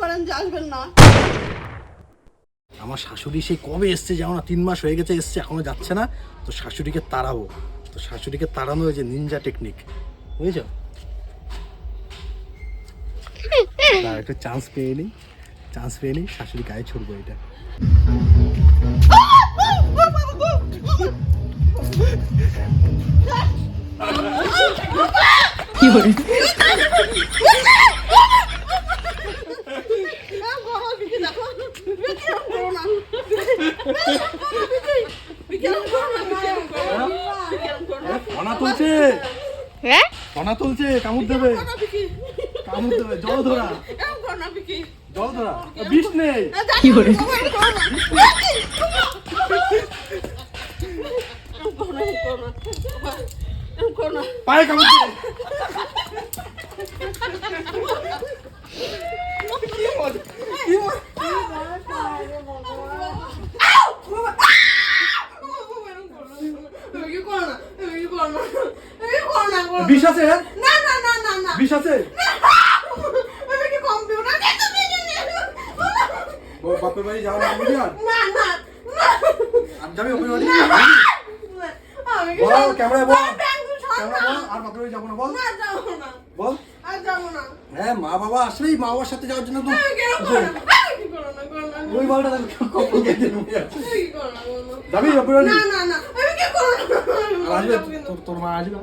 পারেন যে আসবেন না। আমার শাশুড়ি সেই কবে এসছে জানো না, 3 মাস হয়ে গেছে এসছে, এখনো যাচ্ছে না। তো শাশুড়িকে তাড়াবো, তো শাশুড়িকে তাড়ানো হয়েছে নিনজা টেকনিক, বুঝেছ? একটু চান্স পেয়ে নিই, শাশুড়ি গায়ে ছুড়বো এটা। কি করে ফনা তুলছে, কামড় দেবে, জল ধরা, বিষ নেই। কি করে পায়ে কামড় দেবে। বিষ আছে? বিষ আছে? বাপের বাড়ি যাওয়া না যাবি ওপরে বাড়ি? বল ক্যামেরা বল, আর বাপের বাড়ি যাবো না বল, বল। হ্যাঁ মা বাবা আসলেই মা বাবার সাথে যাওয়ার জন্য তো ওই বলটা যাবি বাপের বাড়ি? তোর মা আসবে?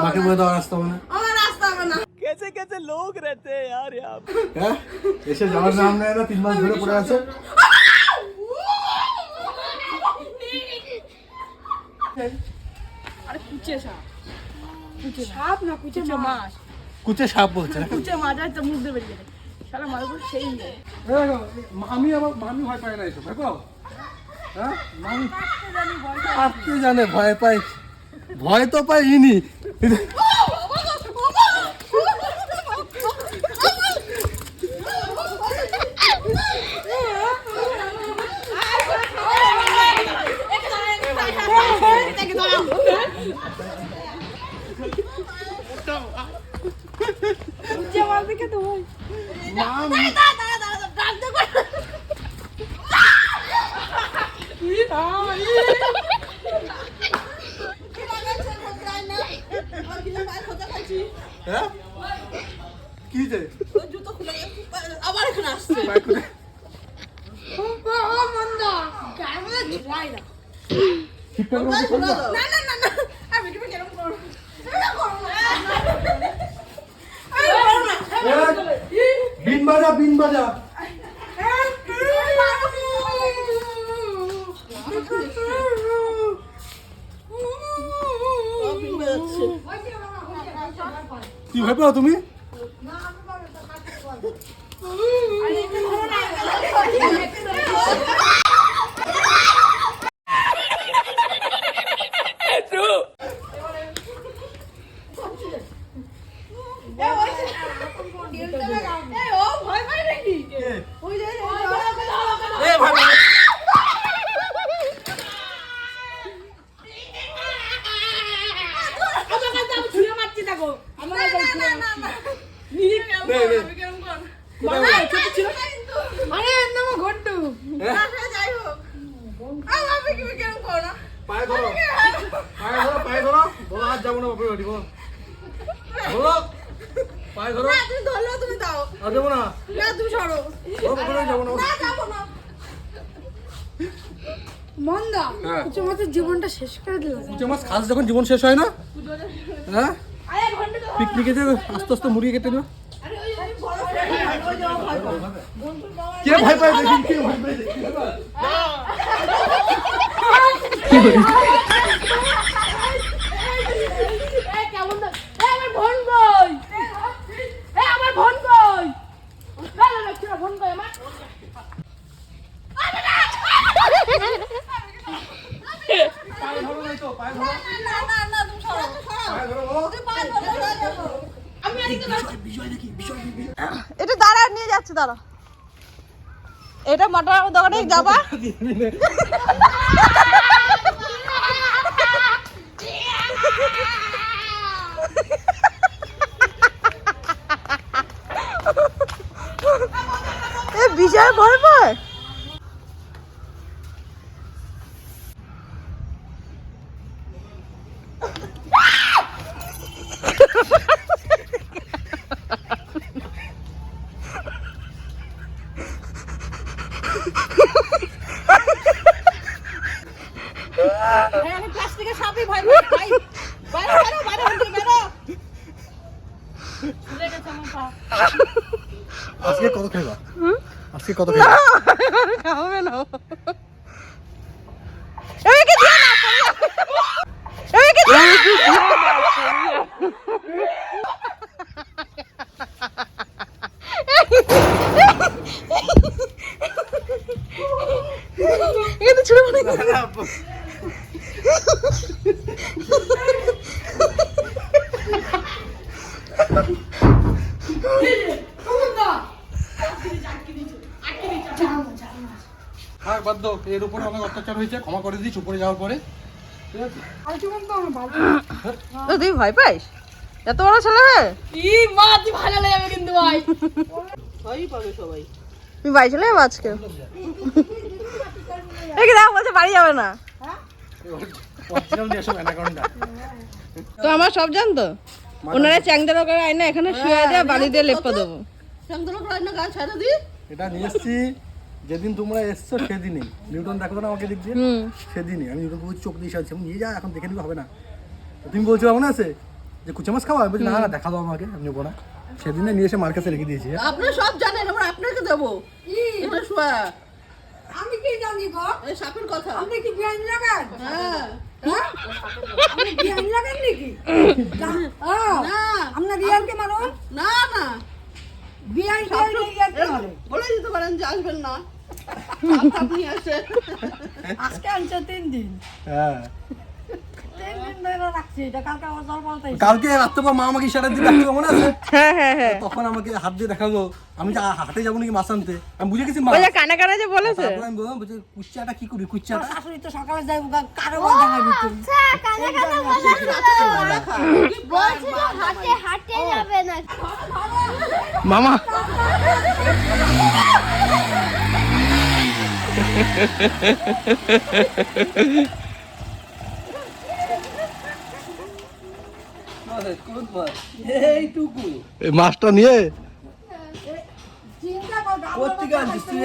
মাকে বলে দেওয়া রাস্তা হবে না। कैसे कैसे लोग रहते हैं यार यहाँ पे। হ্যাঁ এসে যাওয়ার নাম নেয় না, 3 মাস ধরে পড়ে আছে। আরে কুচে সাপ না কুচে মাছ, কুচে সাপ বলছে না? কুচে মাছ আর মুখ দিয়ে বেরিয়ে গেছে শালা মাছ সেই মামি ভয় পায় না, এসব ভয় পাও? হ্যাঁ মামি আপনি জানে ভয় পাই, ভয় তো পাইনি। হ্যাঁ কি যে আবার এখানে আসছে। আমি তুমি কেরম করো? বিন বাজা কি ভয় পাও তুমি? পায়ে ধরো, বলো হাত যাবো না বাপের বাড়ি, বলো পায়ে ধরো। তুমি ধরলেও তুমি দাও। আর যাবো না, তুমি সরো। বাপের বাড়ি যাবো না। যাবো না। মন্দা কুচে মাছের জীবনটা শেষ করে দিল। কুচে মাছ খাস যখন জীবন শেষ হয় না? হ্যাঁ পিকনিকে যে আস্তে আস্তে মুড়িয়ে কেটে দেবে। কে ভয় পায় দেখি, কে ভয় পায় দেখি। এটা দাঁড়া নিয়ে যাচ্ছে, দাঁড়া। এটা মাটার দোকানে যাবা। বিশাল ভয় পায়। প্লাস্টিকের সাপই ভয় পাই। বাইরে বাইরে বাইরে বাইরে। আজকে কত খাইবা? আজকে কত খাইবা? খাবে না। এদিকে দিয়ে না পড়িয়া। এদিকে দিয়ে এটা ছোট মনে হ্যাঁ বাধ্য, এর উপরে অনেক অত্যাচার হয়েছে, ক্ষমা করে দিচ্ছি উপরে যাওয়ার পরে, ঠিক আছে? তো তুই ভয় পাইস এত বড় ছেলে হয়ে? তুই বাড়ি চলে যাবো আজকে? দেখি দেখো বলছে বাড়ি যাবে না। তো আমার সব জানতো ওনারা চ্যাংদারো করে আইনা এখানে শুয়ে দেয়, বালি দিয়ে লেপা দেবো। এটা নিয়ে এসছি যেদিন তোমরা এসছো সেদিনই, নিউটন দেখো না আমাকে দিক দিয়ে, সেদিনই আমি নিউটন বলছি চোখ দিয়ে সাজছি, নিয়ে যা এখন দেখে নিবে হবে না। তো তুমি বলছো মনে আছে যে কুচা মাছ খাওয়া, আমি বলছি না না দেখা দাও আমাকে, আমি নেবো না। সেদিনে নিয়ে এসে মার কাছে রেখে দিয়েছি। আপনি সব জানেন, আমরা আপনাকে দেবো। এটা শোয়া আমি কি জানি গো? এই সাপের কথা। আপনি কি বিয়ান লাগান? হ্যাঁ আপনি বিয়ান লাগান নাকি? না আপনার রিয়ানকে মারুন? না না বিয়ান রিয়ানকে মারুন। বলে দিতে পারেন যে আসবেন না, আপনি আসেন। আজকে আনছে 3 দিন। হ্যাঁ 3 দিন ধরে রাখছি, এটা কালকে আবার জল বলতেই। কালকে রাত্রে মা আমাকে ইশারা দিয়ে ডাকছিল মনে আছে? হ্যাঁ হ্যাঁ হ্যাঁ তখন আমাকে হাত দিয়ে দেখালো, আমি যে হাতে যাবো নাকি মাছ আনতে, আমি বুঝে গেছি মা। ওই যে কানে কানে যে বলেছে। তারপরে আমি বললাম বলছে কুচ্চাটা কি করি, কুচ্চাটা শাশুড়ি তো সকালে যাই কারো বাধা নাই দিতে। বলছিল হাটে হাটে যাবে না। মামা এইটুকু এই মাছটা নিয়ে চিন্তা কর কোত্থেকে আনছিস তুই?